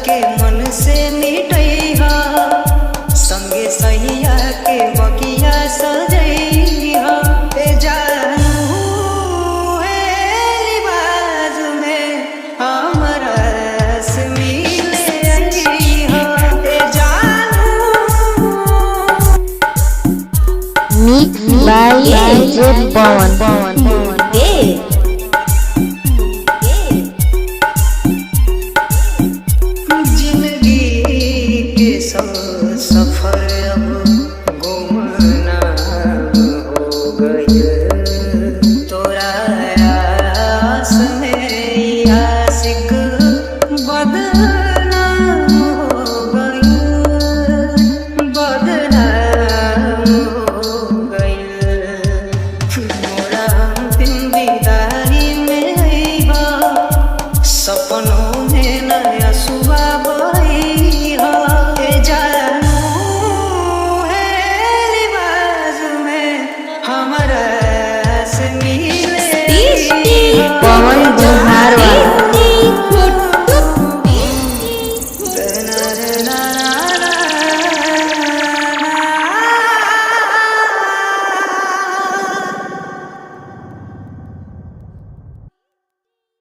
के मन से मिटैहा, संगे सैया के बगिया सजैहा। ए जानू लिबाज में हमरा से मिले अइहा। ए जानू मिक्स बाय जे पवन सफर अब गुमनाम हो गई, तोरा आस में आशिक बदनाम हो गई, बदनाम हो गई। मोरा अंतिम विदाई में अइहा, सपनों में नया सुबह बइहा। पवन